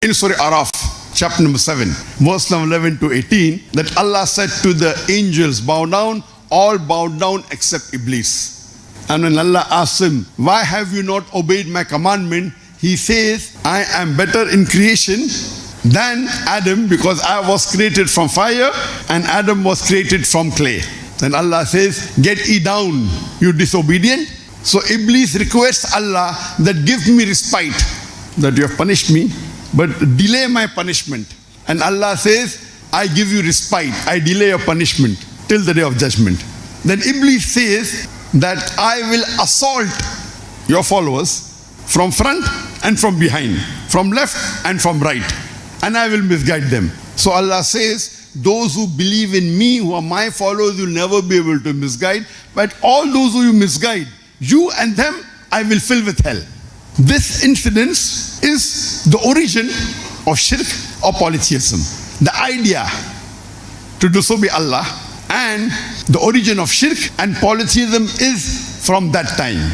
in Surah Araf, chapter number 7, verse number 11 to 18, that Allah said to the angels, bow down, all bowed down except Iblis. And when Allah asks him, why have you not obeyed my commandment? He says, I am better in creation than Adam, because I was created from fire and Adam was created from clay. Then Allah says, get ye down, you disobedient. So Iblis requests Allah that give me respite, that you have punished me, but delay my punishment. And Allah says, I give you respite, I delay your punishment till the day of judgment. Then Iblis says that I will assault your followers from front and from behind, from left and from right, and I will misguide them. So Allah says, those who believe in me, who are my followers, will never be able to misguide, but all those who you misguide, you and them, I will fill with hell. This incident is the origin of shirk or polytheism. The idea to disobey Allah, and the origin of shirk and polytheism is from that time.